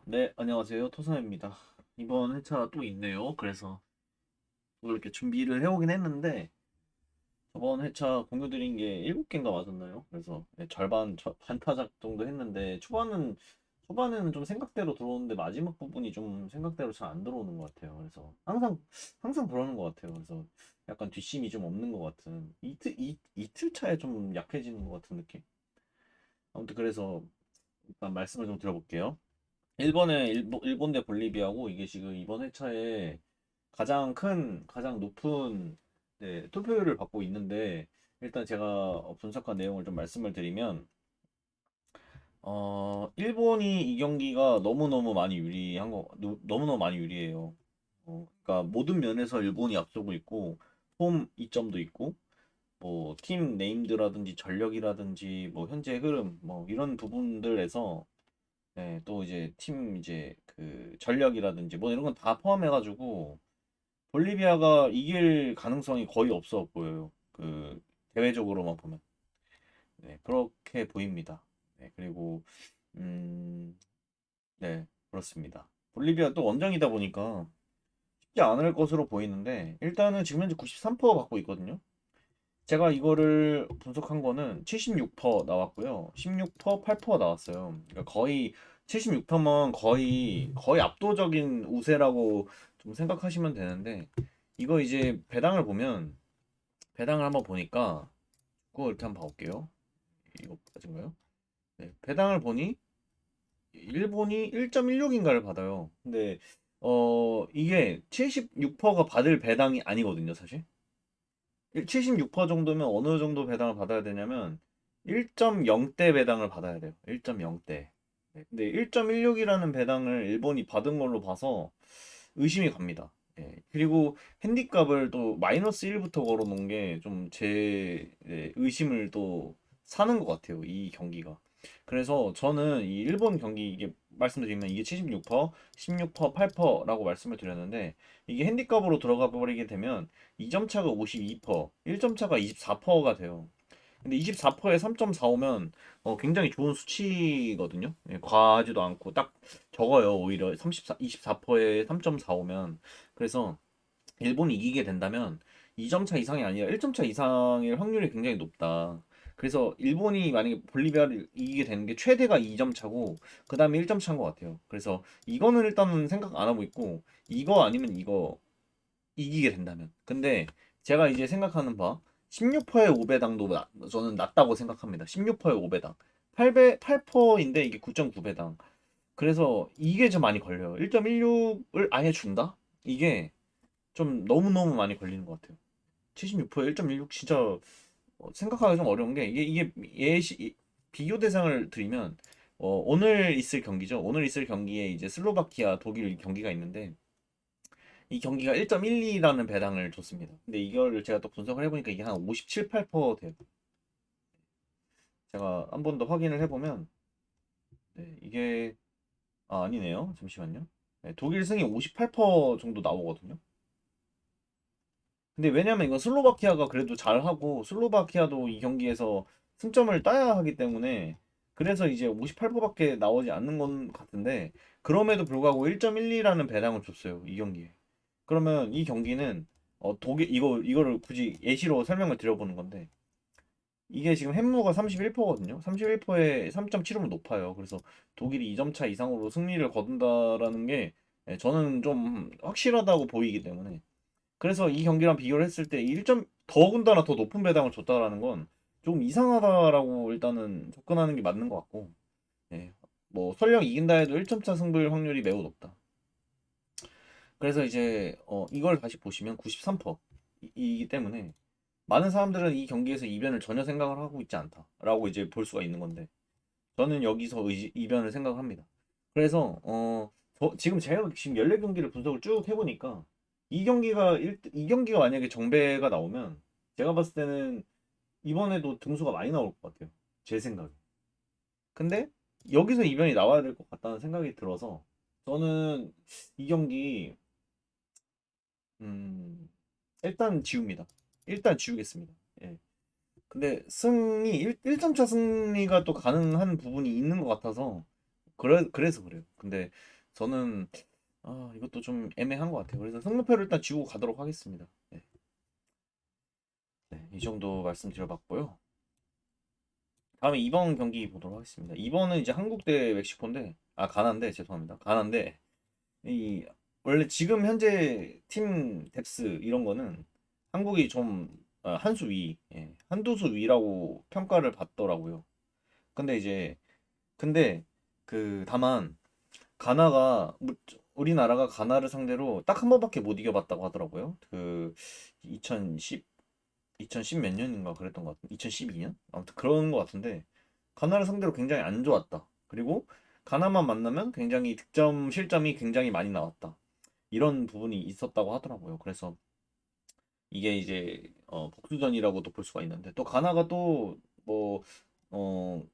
네, 안녕하세요. 토사입니다. 이번 회차 또 있네요. 그래서 또 이렇게 준비를 해오긴 했는데, 저번 회차 공유드린 게 7개인가 맞았나요? 그래서 네, 반타작 정도 했는데, 초반에는 좀 생각대로 들어오는데, 마지막 부분이 좀 생각대로 잘 안 들어오는 것 같아요. 그래서 항상 그러는 것 같아요. 그래서 약간 뒷심이 좀 없는 것 같은, 이틀 차에 좀 약해지는 것 같은 느낌? 아무튼 그래서 일단 말씀을 좀 드려볼게요. 일본 대 볼리비아고 이게 지금 이번 회차에 가장 높은 네, 투표율을 받고 있는데 일단 제가 분석한 내용을 좀 말씀을 드리면 일본이 이 경기가 너무너무 많이 유리해요. 그러니까 모든 면에서 일본이 앞서고 있고 홈 이점도 있고 뭐 팀 네임드라든지 전력이라든지 뭐 현재 흐름 뭐 이런 부분들에서 네, 또 이제 팀 이제 그 전력이라든지 뭐 이런 건 다 포함해가지고 볼리비아가 이길 가능성이 거의 없어 보여요. 그 대외적으로만 보면 네, 그렇게 보입니다. 네, 그리고 음, 네, 그렇습니다. 볼리비아 또 원정이다 보니까 쉽지 않을 것으로 보이는데 일단은 지금 현재 93% 받고 있거든요. 제가 이거를 분석한 거는 76% 나왔고요. 16% 8% 나왔어요. 그러니까 거의 76%면 거의 압도적인 우세라고 좀 생각하시면 되는데 이거 이제 배당을 한번 보니까 그거 일단 한번 봐볼게요. 이거 맞은가요? 네, 배당을 보니 일본이 1.16인가를 받아요. 근데 이게 76%가 받을 배당이 아니거든요, 사실. 76% 정도면 어느 정도 배당을 받아야 되냐면 1.0대 배당을 받아야 돼요. 1.0대. 근데 1.16이라는 배당을 일본이 받은 걸로 봐서 의심이 갑니다. 그리고 핸디값을 또 마이너스 1부터 걸어 놓은 게 좀 제 의심을 또 사는 것 같아요. 이 경기가. 그래서 저는 이 일본 경기 이게 말씀드리면 이게 76%, 16%, 8%라고 말씀을 드렸는데 이게 핸디값으로 들어가 버리게 되면 2점 차가 52%, 1점 차가 24%가 돼요. 근데 24%에 3.45면 굉장히 좋은 수치거든요. 과하지도 않고 딱 적어요. 오히려 24%에 3.45면 그래서 일본이 이기게 된다면 2점 차 이상이 아니라 1점 차 이상일 확률이 굉장히 높다. 그래서 일본이 만약에 볼리비아를 이기게 되는 게 최대가 2점 차고 그 다음에 1점 차인 것 같아요. 그래서 이거는 일단은 생각 안 하고 있고 이거 아니면 이거 이기게 된다면. 근데 제가 이제 생각하는 바 16%의 5배당도 저는 낮다고 생각합니다. 16%의 5배당. 8%인데 이게 9.9배당. 그래서 이게 좀 많이 걸려요. 1.16을 아예 준다? 이게 좀 너무너무 많이 걸리는 것 같아요. 76%에 1.16 진짜 생각하기가 좀 어려운 게 이게 비교 대상을 드리면 오늘 있을 경기죠. 오늘 있을 경기에 이제 슬로바키아 독일 경기가 있는데 이 경기가 1.12라는 배당을 줬습니다. 근데 이걸 제가 또 분석을 해보니까 이게 한 57, 8% 돼요. 제가 한 번 더 확인을 해보면 네, 이게 아니네요. 잠시만요. 네, 독일 승이 58% 정도 나오거든요. 근데 왜냐면 이건 슬로바키아가 그래도 잘하고 슬로바키아도 이 경기에서 승점을 따야 하기 때문에 그래서 이제 58%밖에 나오지 않는 건 같은데 그럼에도 불구하고 1.12라는 배당을 줬어요. 이 경기에. 그러면 이 경기는 이거를 굳이 예시로 설명을 드려보는 건데 이게 지금 햄무가 31%거든요. 31%에 3.75면 높아요. 그래서 독일이 2점 차 이상으로 승리를 거둔다라는 게 저는 좀 확실하다고 보이기 때문에 그래서 이 경기랑 비교를 했을 때 1점 더군다나 더 높은 배당을 줬다라는 건 조금 이상하다라고 일단은 접근하는 게 맞는 것 같고 예. 뭐 설령 이긴다 해도 1점 차 승부일 확률이 매우 높다. 그래서 이제 이걸 다시 보시면 93%이기 때문에 많은 사람들은 이 경기에서 이변을 전혀 생각을 하고 있지 않다라고 이제 볼 수가 있는 건데 저는 여기서 이변을 생각합니다. 그래서 지금 제가 지금 14경기를 분석을 쭉 해보니까 이 경기가 만약에 정배가 나오면 제가 봤을 때는 이번에도 등수가 많이 나올 것 같아요. 제 생각에. 근데 여기서 이변이 나와야 될 것 같다는 생각이 들어서 저는 이 경기 음, 일단 지웁니다. 일단 지우겠습니다. 예. 근데 1점차 승리가 또 가능한 부분이 있는 것 같아서 그래서 그래요. 근데 저는 이것도 좀 애매한 것 같아요. 그래서 승부표를 일단 쥐고 가도록 하겠습니다. 네, 네, 이 정도 말씀드려봤고요. 다음에 2번 경기 보도록 하겠습니다. 2번은 이제 한국 대 멕시코인데, 가나인데, 죄송합니다. 가나인데, 이, 원래 지금 현재 팀 뎁스 이런 거는 한국이 좀 한 수 위, 한두 수 위라고 평가를 받더라고요. 근데 이제, 근데 다만, 가나가, 우리나라가 가나를 상대로 딱 한 번밖에 못 이겨봤다고 하더라고요. 2010, 2010 몇 년인가 그랬던 것 같은데 2012년? 아무튼 그런 것 같은데 가나를 상대로 굉장히 안 좋았다. 그리고 가나만 만나면 굉장히 득점 실점이 굉장히 많이 나왔다. 이런 부분이 있었다고 하더라고요. 그래서 이게 이제 복수전이라고도 볼 수가 있는데 또 가나가 또 뭐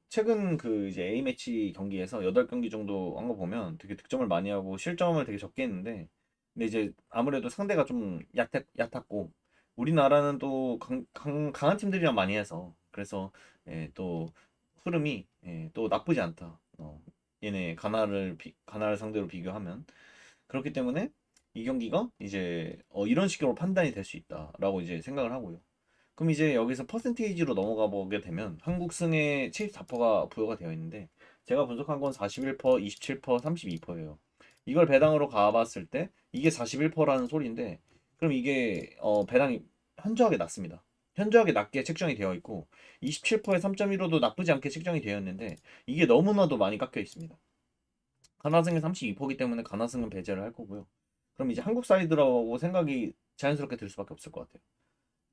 최근 이제 A매치 경기에서 8경기 정도 한 거 보면 되게 득점을 많이 하고 실점을 되게 적게 했는데 근데 이제 아무래도 상대가 좀 얕았고 우리나라는 또 강한 팀들이랑 많이 해서 그래서 또 흐름이 또 나쁘지 않다. 얘네 가나를 상대로 비교하면 그렇기 때문에 이 경기가 이제 이런 식으로 판단이 될 수 있다라고 이제 생각을 하고요. 그럼 이제 여기서 퍼센테이지로 넘어가 보게 되면 한국 승의 74%가 부여가 되어 있는데 제가 분석한 건 41%, 27%, 32%예요. 이걸 배당으로 가봤을 때 이게 41%라는 소리인데 그럼 이게 배당이 현저하게 낮습니다. 현저하게 낮게 책정이 되어 있고 27%의 3.15도 나쁘지 않게 책정이 되어 있는데 이게 너무나도 많이 깎여 있습니다. 가나승은 32%이기 때문에 가나승은 배제를 할 거고요. 그럼 이제 한국 사이드라고 생각이 자연스럽게 들 수밖에 없을 것 같아요.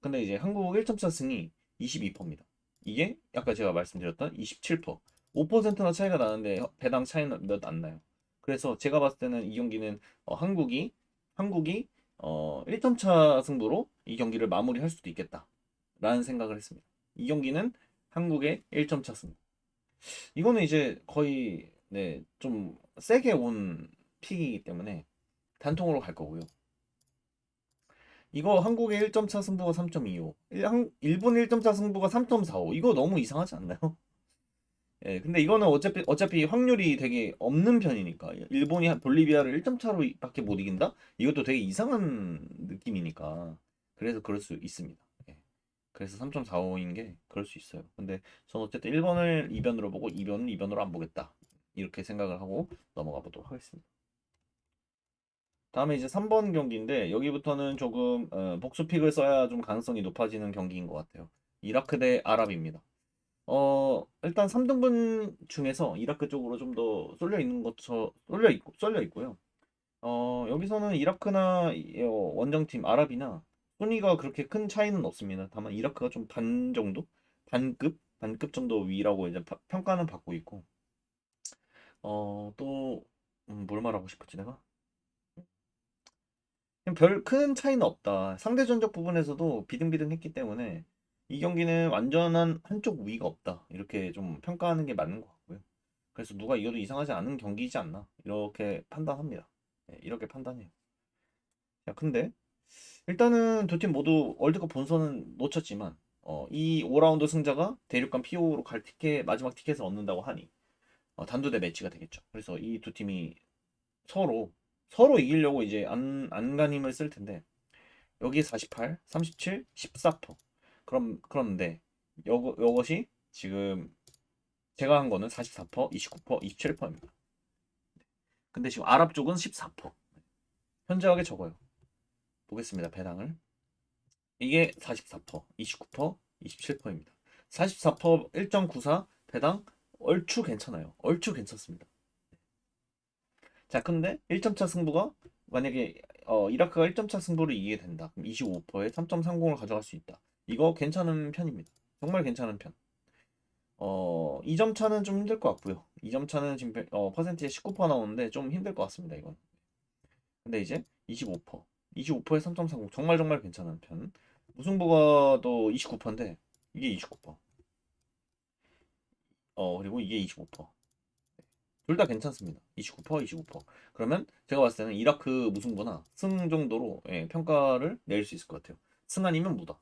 근데 이제 한국 1점차 승이 22%입니다. 이게 아까 제가 말씀드렸던 27%. 5%나 차이가 나는데 배당 차이는 몇 안 나요. 그래서 제가 봤을 때는 이 경기는 한국이 1점차 승부로 이 경기를 마무리할 수도 있겠다라는 생각을 했습니다. 이 경기는 한국의 1점차 승. 이거는 이제 거의 좀 세게 온 픽이기 때문에 단통으로 갈 거고요. 이거 한국의 1점 차 승부가 3.25. 일본 1점 차 승부가 3.45. 이거 너무 이상하지 않나요? 예, 근데 이거는 어차피 확률이 되게 없는 편이니까. 일본이 볼리비아를 1점 차로 밖에 못 이긴다? 이것도 되게 이상한 느낌이니까. 그래서 그럴 수 있습니다. 예. 그래서 3.45인 게 그럴 수 있어요. 근데 저는 어쨌든 1번을 2변으로 보고 2변은 2변으로 안 보겠다. 이렇게 생각을 하고 넘어가 보도록 하겠습니다. 다음에 이제 3번 경기인데 여기부터는 조금 복수픽을 써야 좀 가능성이 높아지는 경기인 것 같아요. 이라크 대 아랍입니다. 일단 3등분 중에서 이라크 쪽으로 좀 더 쏠려 있고요. 여기서는 이라크나 원정팀 아랍이나 순위가 그렇게 큰 차이는 없습니다. 다만 이라크가 좀 반 정도, 반급 정도 위라고 이제 평가는 받고 있고, 또 뭘 말하고 싶었지 내가? 그냥 별 큰 차이는 없다. 상대 전적 부분에서도 비등비등했기 때문에 이 경기는 완전한 한쪽 우위가 없다. 이렇게 좀 평가하는 게 맞는 것 같고요. 그래서 누가 이겨도 이상하지 않은 경기이지 않나. 이렇게 판단합니다. 네, 이렇게 판단해요. 야, 근데 일단은 두 팀 모두 월드컵 본선은 놓쳤지만 이 5라운드 승자가 대륙간 PO로 갈 마지막 티켓을 얻는다고 하니 단두대 매치가 되겠죠. 그래서 이 두 팀이 서로 서로 이기려고 이제 안간힘을 쓸 텐데 여기 48, 37, 14%. 그런데 이것이 지금 제가 한 거는 44%, 29%, 27%입니다. 근데 지금 아랍 쪽은 14%. 현저하게 적어요. 보겠습니다. 배당을. 이게 44%, 29%, 27%입니다. 44% 1.94 배당 얼추 괜찮아요. 얼추 괜찮습니다. 자, 근데 1점 차 승부가 만약에 이라크가 1점 차 승부를 이기게 된다. 그럼 25%에 3.30을 가져갈 수 있다. 이거 괜찮은 편입니다. 정말 괜찮은 편. 2점 차는 좀 힘들 것 같고요. 2점 차는 지금 퍼센트에 19% 나오는데 좀 힘들 것 같습니다. 이건. 근데 이제 25%, 25%에 3.30 정말 정말 괜찮은 편. 무승부가 또 29%인데 이게 29%. 그리고 이게 25%. 둘 다 괜찮습니다. 29%, 29%. 그러면 제가 봤을 때는 이라크 무승부나 승 정도로 평가를 내릴 수 있을 것 같아요. 승 아니면 무다.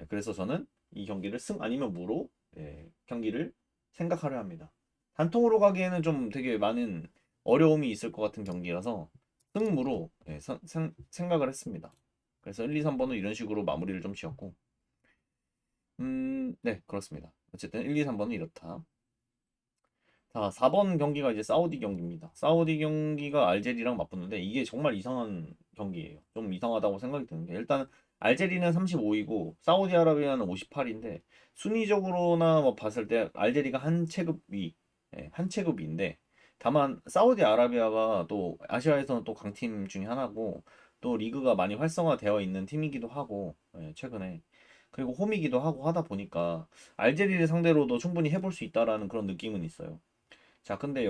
그래서 저는 이 경기를 승 아니면 무로 경기를 생각하려 합니다. 단통으로 가기에는 좀 되게 많은 어려움이 있을 것 같은 경기라서 승무로 예, 생각을 했습니다. 그래서 1, 2, 3번은 이런 식으로 마무리를 좀 지었고 네 그렇습니다. 어쨌든 1, 2, 3번은 이렇다. 자, 4번 경기가 이제 사우디 경기입니다. 사우디 경기가 알제리랑 맞붙는데 이게 정말 이상한 경기예요. 좀 이상하다고 생각이 드는 게 일단 알제리는 35이고 사우디아라비아는 58인데 순위적으로나 뭐 봤을 때 알제리가 한 체급 위, 예, 한 체급 위인데 다만 사우디아라비아가 또 아시아에서는 또 강팀 중에 하나고 또 리그가 많이 활성화되어 있는 팀이기도 하고 예, 최근에 그리고 홈이기도 하고 하다 보니까 알제리를 상대로도 충분히 해볼 수 있다라는 그런 느낌은 있어요. 자, 근데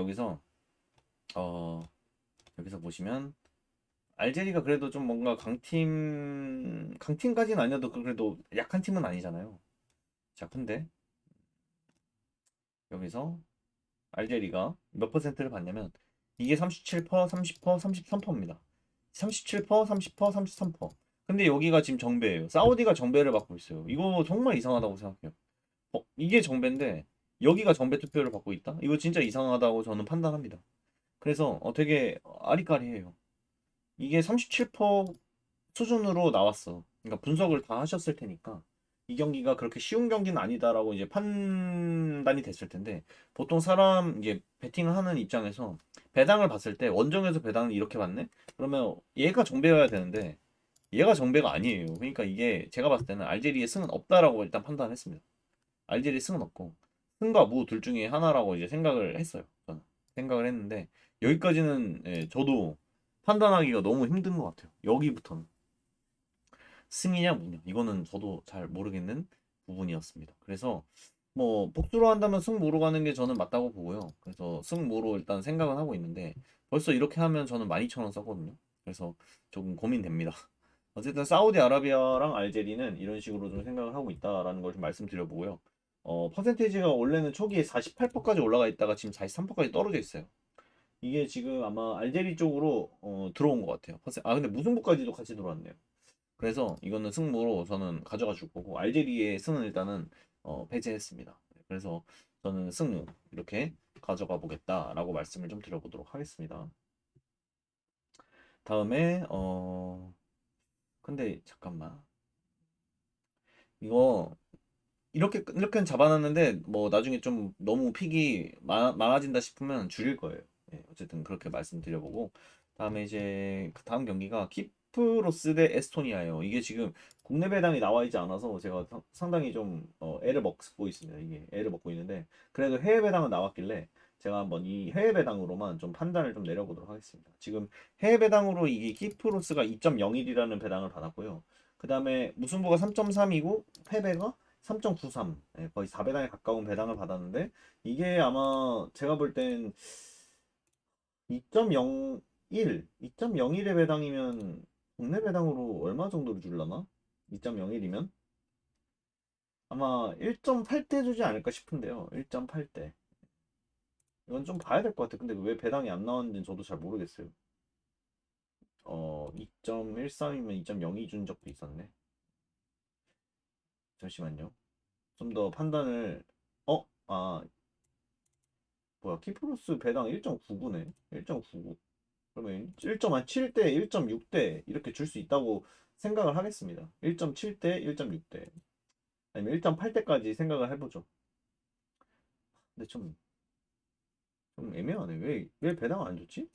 어, 여기서 보시면 알제리가 그래도 좀 뭔가 강팀까지는 아니어도 그래도 약한 팀은 아니잖아요. 자, 근데 여기서 알제리가 몇 퍼센트를 받냐면 이게 37%, 30%, 33%입니다. 37%, 30%, 33%. 근데 여기가 지금 정배예요. 사우디가 정배를 받고 있어요. 이거 정말 이상하다고 생각해요. 이게 정배인데 여기가 정배 투표를 받고 있다? 이거 진짜 이상하다고 저는 판단합니다. 그래서 되게 아리까리해요. 이게 37% 수준으로 나왔어. 그러니까 분석을 다 하셨을 테니까 이 경기가 그렇게 쉬운 경기는 아니다라고 이제 판단이 됐을 텐데 보통 사람 이게 베팅을 하는 입장에서 배당을 봤을 때 원정에서 배당을 이렇게 받네? 그러면 얘가 정배여야 되는데 얘가 정배가 아니에요. 그러니까 이게 제가 봤을 때는 알제리의 승은 없다라고 일단 판단했습니다. 알제리 승은 없고 승과 무 둘 중에 하나라고 이제 생각을 했어요. 저는 생각을 했는데 여기까지는 예, 저도 판단하기가 너무 힘든 것 같아요. 여기부터는 승이냐 무냐 이거는 저도 잘 모르겠는 부분이었습니다. 그래서 뭐 복수로 한다면 승무로 가는 게 저는 맞다고 보고요. 그래서 승무로 일단 생각은 하고 있는데 벌써 이렇게 하면 저는 12,000원 썼거든요. 그래서 조금 고민됩니다. 어쨌든 사우디아라비아랑 알제리는 이런 식으로 좀 생각을 하고 있다라는 걸 좀 말씀드려보고요. 퍼센테이지가 원래는 초기에 48%까지 올라가 있다가 지금 43%까지 떨어져 있어요. 이게 지금 아마 알제리 쪽으로 들어온 것 같아요. 근데 무승부까지도 같이 들어왔네요. 그래서 이거는 승부로 저는 가져가 줄 거고 알제리의 승은 일단은 배제했습니다. 그래서 저는 승무 이렇게 가져가 보겠다라고 말씀을 좀 드려보도록 하겠습니다. 다음에 근데 잠깐만 이거 이렇게는 잡아놨는데 뭐 나중에 좀 너무 픽이 많아진다 싶으면 줄일 거예요. 예, 어쨌든 그렇게 말씀드려보고 다음에 이제 그 다음 경기가 키프로스 대 에스토니아예요. 이게 지금 국내 배당이 나와 있지 않아서 제가 상당히 좀 애를 먹고 있습니다. 이게 애를 먹고 있는데 그래도 해외 배당은 나왔길래 제가 한번 이 해외 배당으로만 좀 판단을 좀 내려보도록 하겠습니다. 지금 해외 배당으로 이게 키프로스가 2.01이라는 배당을 받았고요. 그 다음에 무승부가 3.3이고 패배가 3.93, 예, 거의 4배당에 가까운 배당을 받았는데 이게 아마 제가 볼 땐 2.01, 2.01의 배당이면 국내 배당으로 얼마 정도로 줄라나? 2.01이면 아마 1.8대 주지 않을까 싶은데요. 1.8대. 이건 좀 봐야 될 것 같아요. 근데 왜 배당이 안 나왔는지 저도 잘 모르겠어요. 2.13이면 2.02 준 적도 있었네. 잠시만요. 좀 더 판단을 뭐야 키프로스 배당 1.99네. 1.99. 그러면 1.7대, 1.6대 이렇게 줄 수 있다고 생각을 하겠습니다. 1.7대, 1.6대 아니면 1.8대까지 생각을 해보죠. 근데 좀 애매하네. 왜 배당 안 줬지?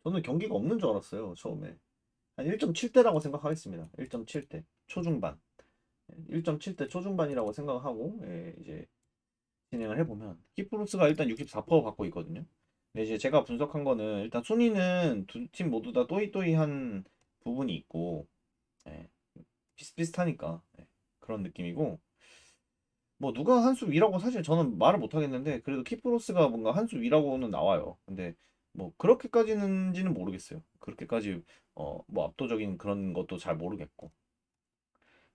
저는 경기가 없는 줄 알았어요. 처음에. 한 1.7대라고 생각하겠습니다. 1.7대 초중반. 1.7대 초중반이라고 생각하고 이제 진행을 해보면 키프로스가 일단 64% 받고 있거든요. 근데 이제 제가 분석한 거는 일단 순위는 두 팀 모두 다 또이또이한 부분이 있고 예, 비슷비슷하니까 그런 느낌이고 뭐 누가 한 수 위라고 사실 저는 말을 못 하겠는데 그래도 키프로스가 뭔가 한 수 위라고는 나와요. 근데 뭐 그렇게까지는지는 모르겠어요. 그렇게까지 뭐 압도적인 그런 것도 잘 모르겠고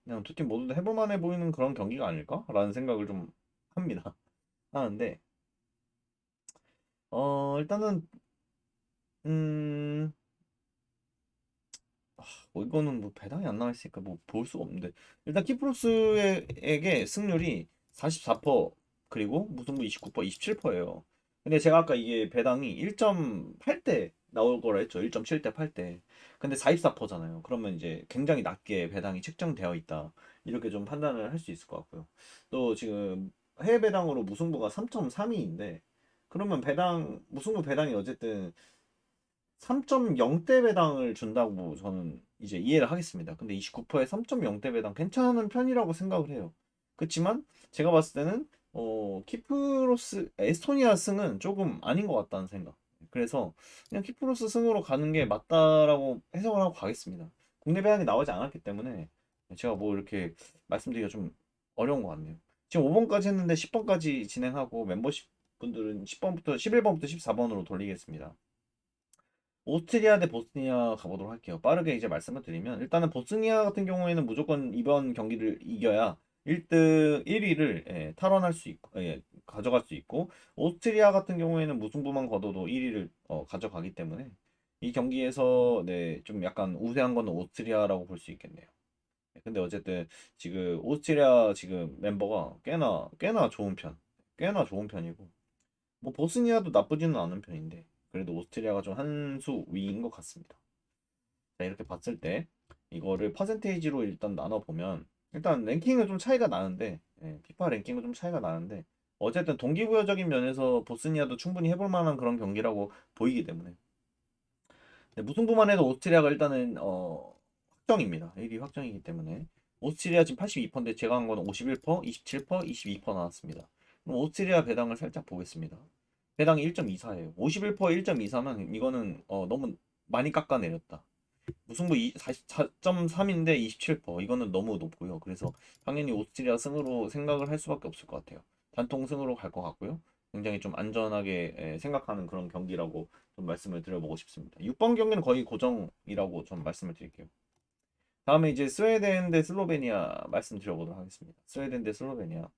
그냥 두 팀 모두 다 해볼만해 보이는 그런 경기가 아닐까라는 생각을 좀 합니다. 하는데 일단은 음 뭐 이거는 뭐 배당이 안 나와 있으니까 뭐 볼 수가 없는데 일단 키프로스에게 승률이 44% 그리고 무승부 29%, 27%예요. 근데 제가 아까 이게 배당이 1.8대 나올 거라 했죠. 1.7대 8대. 근데 44%잖아요. 그러면 이제 굉장히 낮게 배당이 책정되어 있다. 이렇게 좀 판단을 할 수 있을 것 같고요. 또 지금 해외 배당으로 무승부가 3.32인데 그러면 무승부 배당이 어쨌든 3.0대 배당을 준다고 저는 이제 이해를 하겠습니다. 근데 29%에 3.0대 배당 괜찮은 편이라고 생각을 해요. 그렇지만 제가 봤을 때는 키프로스 에스토니아 승은 조금 아닌 것 같다는 생각. 그래서 그냥 키프로스 승으로 가는 게 맞다라고 해석을 하고 가겠습니다. 국내 배당이 나오지 않았기 때문에 제가 뭐 이렇게 말씀드리기가 좀 어려운 것 같네요. 지금 5번까지 했는데 10번까지 진행하고 멤버십 분들은 10번부터 11번부터 14번으로 돌리겠습니다. 오스트리아 대 보스니아 가보도록 할게요. 빠르게 이제 말씀을 드리면 일단은 보스니아 같은 경우에는 무조건 이번 경기를 이겨야 1등 1위를 탈환할 수 있고 가져갈 수 있고 오스트리아 같은 경우에는 무승부만 거둬도 1위를 가져가기 때문에 이 경기에서 네, 좀 약간 우세한 거는 오스트리아라고 볼 수 있겠네요. 근데 어쨌든 지금 오스트리아 지금 멤버가 꽤나 좋은 편. 꽤나 좋은 편이고 뭐 보스니아도 나쁘지는 않은 편인데 그래도 오스트리아가 좀 한 수 위인 것 같습니다. 자, 이렇게 봤을 때 이거를 퍼센테이지로 일단 나눠 보면 일단 랭킹은 좀 차이가 나는데 피파 랭킹은 좀 차이가 나는데 어쨌든 동기부여적인 면에서 보스니아도 충분히 해볼 만한 그런 경기라고 보이기 때문에 네, 무승부만 해도 오스트리아가 일단은 확정입니다. 1위 확정이기 때문에 오스트리아 지금 82%인데 제가 한 거는 51%, 27%, 22% 나왔습니다. 그럼 오스트리아 배당을 살짝 보겠습니다. 배당이 1.24예요. 51%에 1.24면 이거는 너무 많이 깎아내렸다. 무승부 4.3인데 27%. 이거는 너무 높고요. 그래서 당연히 오스트리아 승으로 생각을 할 수밖에 없을 것 같아요. 단통 승으로 갈 것 같고요. 굉장히 좀 안전하게 생각하는 그런 경기라고 좀 말씀을 드려보고 싶습니다. 6번 경기는 거의 고정이라고 좀 말씀을 드릴게요. 다음에 이제 스웨덴 대 슬로베니아 말씀드려보도록 하겠습니다. 스웨덴 대 슬로베니아.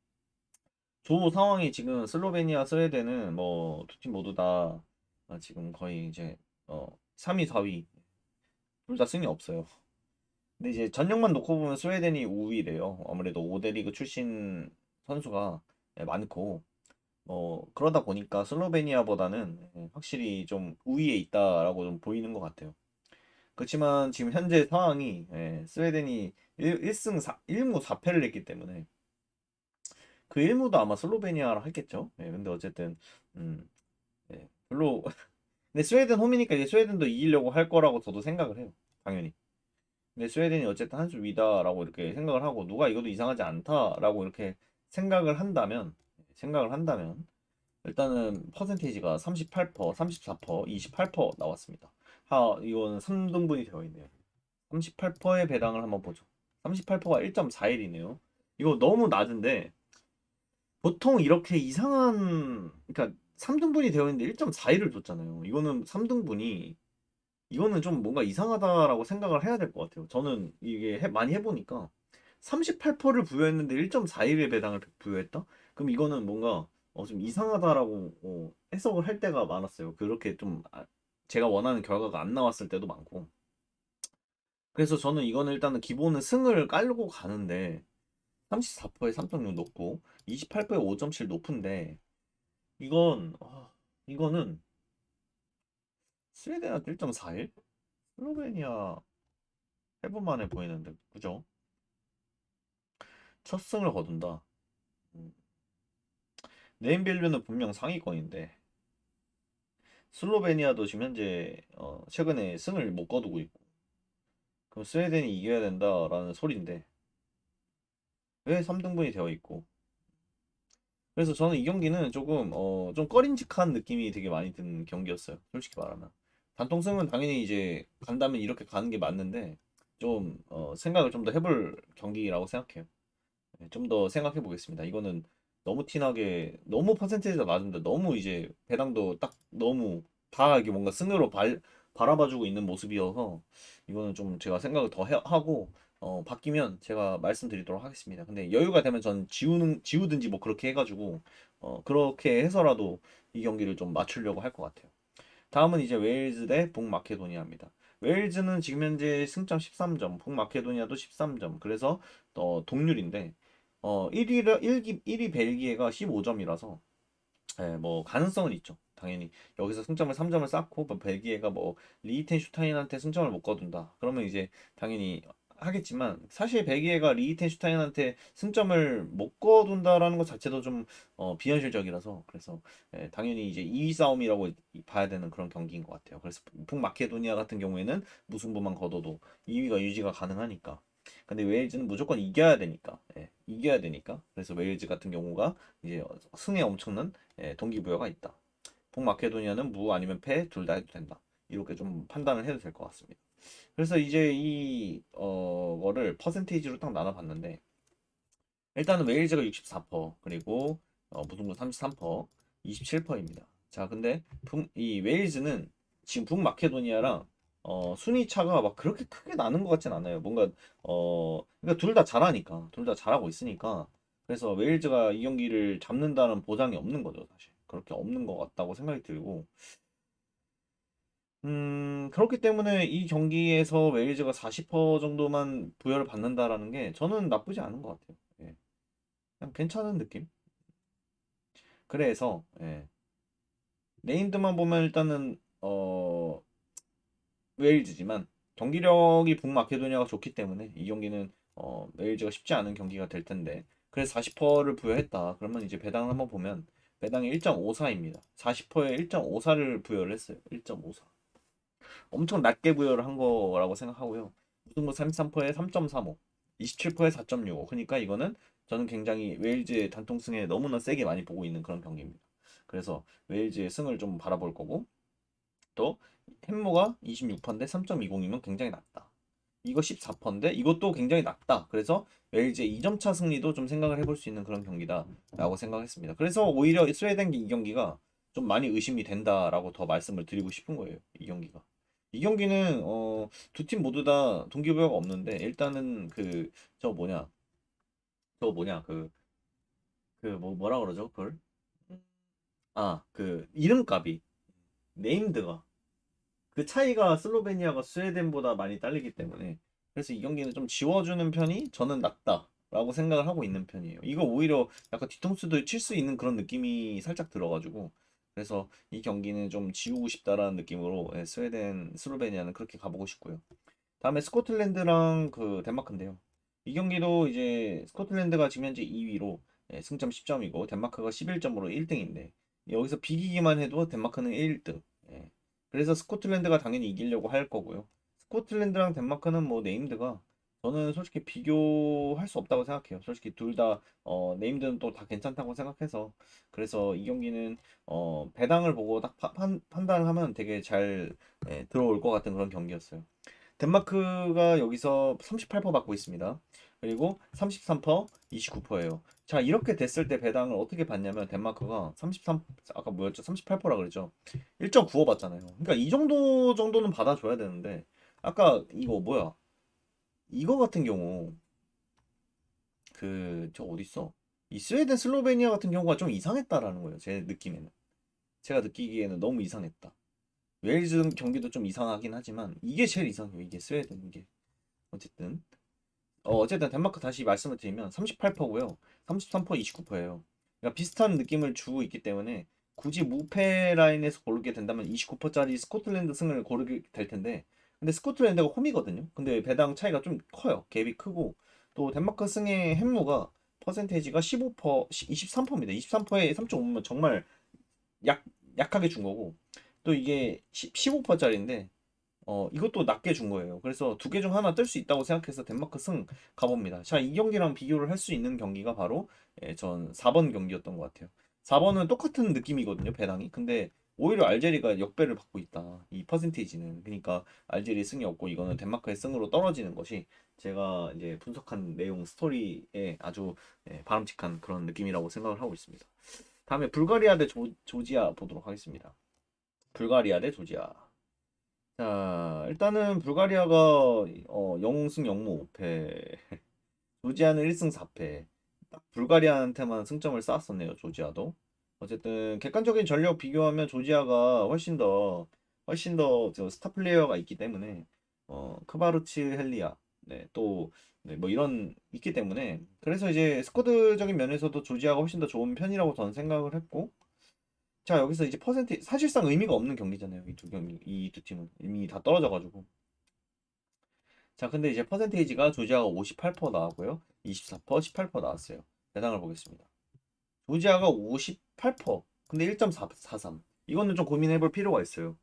조 상황이 지금 슬로베니아, 스웨덴은 뭐 두 팀 모두 다 지금 거의 이제 3위, 4위 둘 다 승이 없어요. 근데 이제 전력만 놓고 보면 스웨덴이 우위래요. 아무래도 5대 리그 출신 선수가 많고 그러다 보니까 슬로베니아보다는 확실히 좀 우위에 있다라고 좀 보이는 것 같아요. 그렇지만 지금 현재 상황이 스웨덴이 1승 1무 4패를 했기 때문에 그 1무도 아마 슬로베니아랑 했겠죠. 근데 어쨌든 음, 별로 근데 스웨덴 홈이니까 이제 스웨덴도 이기려고 할 거라고 저도 생각을 해요. 당연히. 근데 스웨덴이 어쨌든 한 수 위다라고 이렇게 생각을 하고 누가 이것도 이상하지 않다라고 이렇게 생각을 한다면 일단은 퍼센테이지가 38%, 34%, 28% 나왔습니다. 이거는 3등분이 되어 있네요. 38%의 배당을 한번 보죠. 38%가 1.41이네요. 이거 너무 낮은데 보통 이렇게 이상한 그러니까 3등분이 되어 있는데 1.41을 줬잖아요. 이거는 좀 뭔가 이상하다라고 생각을 해야 될 것 같아요. 저는 이게 많이 해보니까 38%를 부여했는데 1.41의 배당을 부여했다? 그럼 이거는 뭔가 좀 이상하다라고 해석을 할 때가 많았어요. 그렇게 좀 제가 원하는 결과가 안 나왔을 때도 많고. 그래서 저는 이거는 일단은 기본은 승을 깔고 가는데 34%에 3.6 높고 28%에 5.7 높은데 이거는 스웨덴한테 1.41? 슬로베니아 해본 만해 보이는데 그죠? 첫 승을 거둔다. 음, 네임밸류는 분명 상위권인데 슬로베니아도 지금 현재 최근에 승을 못 거두고 있고 그럼 스웨덴이 이겨야 된다라는 소리인데 왜 3등분이 되어 있고 그래서 저는 이 경기는 조금 좀 꺼림직한 느낌이 되게 많이 드는 경기였어요. 솔직히 말하면 단통승은 당연히 이제 간다면 이렇게 가는 게 맞는데 좀 생각을 좀 더 해볼 경기라고 생각해요. 좀 더 생각해 보겠습니다. 이거는 너무 티나게 너무 퍼센테이지가 낮은데 너무 이제 배당도 딱 너무 다 이게 뭔가 승으로 바라봐주고 있는 모습이어서 이거는 좀 제가 생각을 더 하고 바뀌면 제가 말씀드리도록 하겠습니다. 근데 여유가 되면 전 지우든지 뭐 그렇게 해가지고 그렇게 해서라도 이 경기를 좀 맞추려고 할 것 같아요. 다음은 이제 웨일즈 대 북마케도니아입니다. 웨일즈는 지금 현재 승점 13점, 북마케도니아도 13점. 그래서 동률인데 1위 벨기에가 15점이라서 뭐 가능성은 있죠. 당연히 여기서 승점을 3점을 쌓고 뭐 벨기에가 뭐 리히텐슈타인한테 승점을 못 거둔다. 그러면 이제 당연히 하겠지만 사실 벨기에가 리히텐슈타인한테 승점을 못 거둔다라는 것 자체도 좀 비현실적이라서 그래서 당연히 이제 2위 싸움이라고 봐야 되는 그런 경기인 것 같아요. 그래서 북마케도니아 같은 경우에는 무승부만 거둬도 2위가 유지가 가능하니까. 근데 웨일즈는 무조건 이겨야 되니까, 이겨야 되니까. 그래서 웨일즈 같은 경우가 이제 승에 엄청난 동기부여가 있다. 북마케도니아는 무 아니면 패 둘 다 해도 된다. 이렇게 좀 판단을 해도 될 것 같습니다. 그래서 이제 이 거를 퍼센테이지로 딱 나눠봤는데 일단은 웨일즈가 64% 그리고 무승부 33% 27%입니다. 자, 근데 이 웨일즈는 지금 북마케도니아랑 순위 차가 막 그렇게 크게 나는 것 같진 않아요. 뭔가 그러니까 둘 다 잘하니까 둘 다 잘하고 있으니까 그래서 웨일즈가 이 경기를 잡는다는 보장이 없는 거죠, 사실. 그렇게 없는 것 같다고 생각이 들고 그렇기 때문에 이 경기에서 웨일즈가 40% 정도만 부여를 받는다라는 게 저는 나쁘지 않은 것 같아요. 예. 그냥 괜찮은 느낌? 그래서 네임드만 보면 일단은 웨일즈지만 경기력이 북마케도니아가 좋기 때문에 이 경기는 웨일즈가 쉽지 않은 경기가 될 텐데 그래서 40%를 부여했다. 그러면 이제 배당을 한번 보면 배당이 1.54입니다. 40%에 1.54를 부여를 했어요. 1.54. 엄청 낮게 부여를 한 거라고 생각하고요. 무승부 33%에 3.35, 27%에 4.65. 그러니까 이거는 저는 굉장히 웨일즈의 단통승에 너무나 세게 많이 보고 있는 그런 경기입니다. 그래서 웨일즈의 승을 좀 바라볼 거고 또 햄모가 26%인데 3.20이면 굉장히 낮다. 이거 14%인데 이것도 굉장히 낮다. 그래서 웨일즈의 2점 차 승리도 좀 생각을 해볼 수 있는 그런 경기다라고 생각했습니다. 그래서 오히려 스웨덴 이 경기가 좀 많이 의심이 된다라고 더 말씀을 드리고 싶은 거예요. 이 경기가. 이 경기는 두 팀 모두 다 동기부여가 없는데 일단은 저 뭐냐 뭐라 그러죠 그걸 이름값이 네임드가 그 차이가 슬로베니아가 스웨덴보다 많이 딸리기 때문에 그래서 이 경기는 좀 지워주는 편이 저는 낫다라고 생각을 하고 있는 편이에요. 이거 오히려 약간 뒤통수도 칠 수 있는 그런 느낌이 살짝 들어가지고 그래서 이 경기는 좀 지우고 싶다라는 느낌으로 스웨덴, 슬로베니아는 그렇게 가보고 싶고요. 다음에 스코틀랜드랑 그 덴마크인데요. 이 경기도 이제 스코틀랜드가 지금 현재 2위로 승점 10점이고 덴마크가 11점으로 1등인데 여기서 비기기만 해도 덴마크는 1등. 그래서 스코틀랜드가 당연히 이기려고 할 거고요. 스코틀랜드랑 덴마크는 뭐 네임드가 저는 솔직히 비교할 수 없다고 생각해요. 솔직히 둘 다 네임드는 또 다 괜찮다고 생각해서 그래서 이 경기는 배당을 보고 딱 판단을 하면 되게 잘 들어올 것 같은 그런 경기였어요. 덴마크가 여기서 38% 받고 있습니다. 그리고 33%, 29%예요. 자, 이렇게 됐을 때 배당을 어떻게 받냐면 덴마크가 33 아까 뭐였죠? 38%라 그랬죠. 1.95 받잖아요. 그러니까 이 정도는 받아줘야 되는데 아까 이거 뭐야? 이거 같은 경우 저 어디 있어? 이 스웨덴 슬로베니아 같은 경우가 좀 이상했다라는 거예요. 제 느낌에는. 제가 느끼기에는 너무 이상했다. 웨일즈 경기도 좀 이상하긴 하지만 이게 제일 이상해요. 이게 스웨덴 이게. 어쨌든 어쨌든 덴마크 다시 말씀을 드리면 38%고요. 33%, 29%예요. 그러니까 비슷한 느낌을 주고 있기 때문에 굳이 무패 라인에서 고르게 된다면 29%짜리 스코틀랜드 승을 고르게 될 텐데 근데 스코틀랜드가 홈이거든요. 근데 배당 차이가 좀 커요. 갭이 크고 또 덴마크 승의 햄무가 퍼센테이지가 15%, 23%입니다. 23%에 3.5면 정말 약 약하게 준 거고 또 이게 15%짜리인데 이것도 낮게 준 거예요. 그래서 두 개 중 하나 뜰 수 있다고 생각해서 덴마크 승 가봅니다. 자, 이 경기랑 비교를 할 수 있는 경기가 바로 전 4번 경기였던 것 같아요. 4번은 똑같은 느낌이거든요, 배당이. 근데 오히려 알제리가 역배를 받고 있다. 이 퍼센테이지는. 그러니까 알제리 승이 없고 이거는 덴마크의 승으로 떨어지는 것이 제가 이제 분석한 내용 스토리에 아주 바람직한 그런 느낌이라고 생각을 하고 있습니다. 다음에 불가리아 대 조지아 보도록 하겠습니다. 불가리아 대 조지아. 자, 일단은 불가리아가 영승 영무 5패, 조지아는 1승 4패. 딱 불가리아한테만 승점을 쌓았었네요, 조지아도. 어쨌든 객관적인 전력 비교하면 조지아가 훨씬 더 저 스타 플레이어가 있기 때문에 크바르츠 헬리아, 네, 또, 네, 뭐 이런 있기 때문에 그래서 이제 스쿼드적인 면에서도 조지아가 훨씬 더 좋은 편이라고 저는 생각을 했고 자 여기서 이제 퍼센트 사실상 의미가 없는 경기잖아요. 이 두 경기 이 두 팀은 이미 다 떨어져가지고 자 근데 이제 퍼센테이지가 조지아가 58% 나왔고요. 24% 18% 나왔어요. 배당을 보겠습니다. 조지아가 58% 근데 1.43 이거는 좀 고민해 볼 필요가 있어요.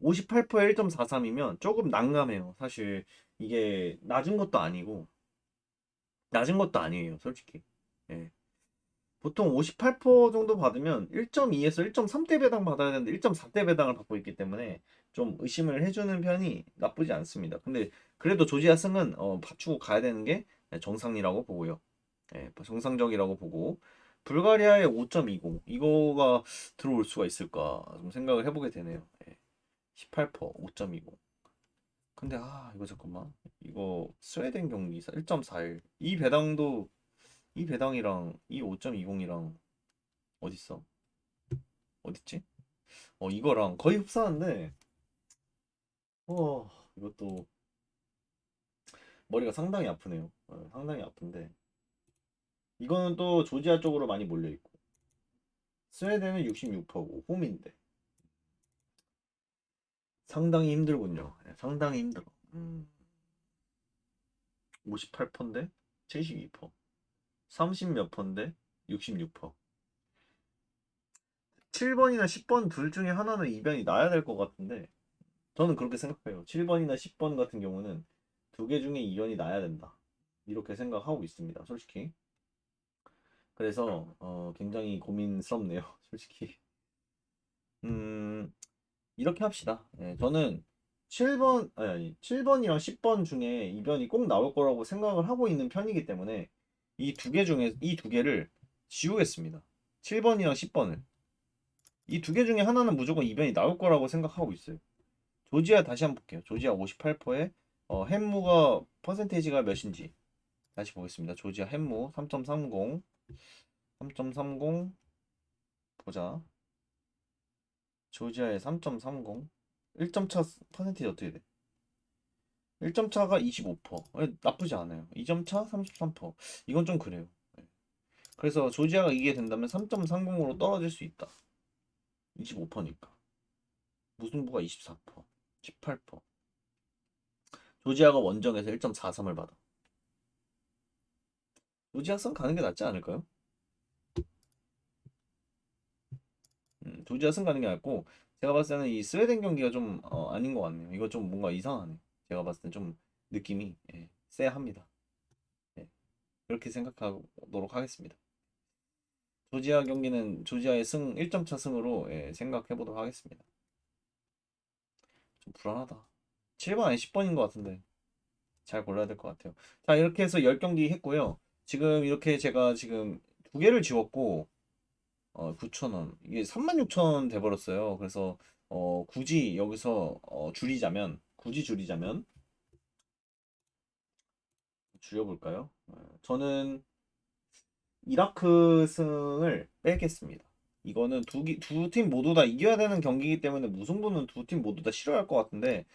58%에 1.43이면 조금 난감해요. 사실 이게 낮은 것도 아니에요, 솔직히. 예. 보통 58% 정도 받으면 1.2에서 1.3대 배당 받아야 되는데 1.4대 배당을 받고 있기 때문에 좀 의심을 해주는 편이 나쁘지 않습니다. 근데 그래도 조지아 승은 받치고 가야 되는 게 정상이라고 보고요. 예, 정상적이라고 보고 불가리아의 5.20 이거가 들어올 수가 있을까 좀 생각을 해보게 되네요. 예, 18% 5.20 근데 이거 잠깐만 이거 스웨덴 경기사 1.41 이 배당이랑 이 5.20이랑 어딨어? 어딨지? 이거랑 거의 흡사한데 이것도 머리가 상당히 아프네요. 상당히 아픈데 이거는 또 조지아 쪽으로 많이 몰려 있고 스웨덴은 66%고 홈인데 상당히 힘들군요. 상당히 힘들어. 58%인데 72%, 30 몇 %인데 66%. 7번이나 10번 둘 중에 하나는 이변이 나야 될 것 같은데 저는 그렇게 생각해요. 7번이나 10번 같은 경우는 두 개 중에 이변이 나야 된다. 이렇게 생각하고 있습니다. 솔직히. 그래서 굉장히 고민스럽네요. 솔직히. 음, 이렇게 합시다. 예, 저는 7번, 아니, 7번이랑 10번 중에 이변이 꼭 나올 거라고 생각을 하고 있는 편이기 때문에 이 두 개를 지우겠습니다. 7번이랑 10번을. 이 두 개 중에 하나는 무조건 이변이 나올 거라고 생각하고 있어요. 조지아 다시 한번 볼게요. 조지아 58%에 햄무가 퍼센테이지가 몇인지 다시 보겠습니다. 조지아 햄무 3.30 3.30 보자. 조지아의 3.30 1점 차 퍼센테이지 어떻게 돼? 1점 차가 25%. 나쁘지 않아요. 2점 차 33%. 이건 좀 그래요. 네. 그래서 조지아가 이기게 된다면 3.30으로 떨어질 수 있다. 25%니까. 무승부가 24%. 18%. 조지아가 원정에서 1.43을 받아. 조지아 선 가는 게 낫지 않을까요? 조지아 승 가는 게 낫고 제가 봤을 때는 이 스웨덴 경기가 좀 아닌 것 같네요. 이거 좀 뭔가 이상하네. 제가 봤을 땐 좀 느낌이 쎄합니다. 예, 그렇게 생각하도록 하겠습니다. 조지아 경기는 조지아의 승 1점 차 승으로 생각해 보도록 하겠습니다. 좀 불안하다. 7번 아니 10번인 것 같은데 잘 골라야 될 것 같아요. 자 이렇게 해서 10경기 했고요. 지금 이렇게 제가 지금 두 개를 지웠고 9,000원 이게 36,000원 돼버렸어요. 그래서 굳이 여기서 굳이 줄이자면 줄여볼까요? 저는 이라크 승을 빼겠습니다. 이거는 두 팀 모두 다 이겨야 되는 경기이기 때문에 무승부는 두 팀 모두 다 싫어할 것 같은데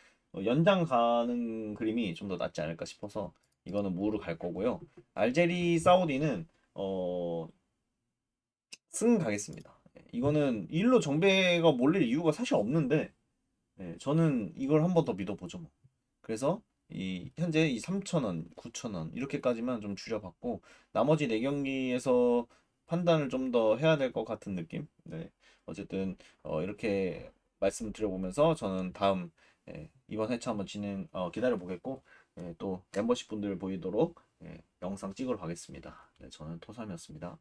연장 가는 그림이 좀 더 낫지 않을까 싶어서 이거는 무로 갈 거고요. 알제리 사우디는 승 가겠습니다. 이거는 일로 정배가 몰릴 이유가 사실 없는데 저는 이걸 한 번 더 믿어보죠 뭐. 그래서 이 현재 이 3,000원, 9,000원 이렇게까지만 좀 줄여봤고 나머지 4경기에서 판단을 좀 더 해야 될 것 같은 느낌. 네. 어쨌든 이렇게 말씀드려보면서 저는 다음 이번 회차 한번 기다려 보겠고 또 멤버십 분들 보이도록 영상 찍으러 가겠습니다. 네, 저는 토삼이었습니다.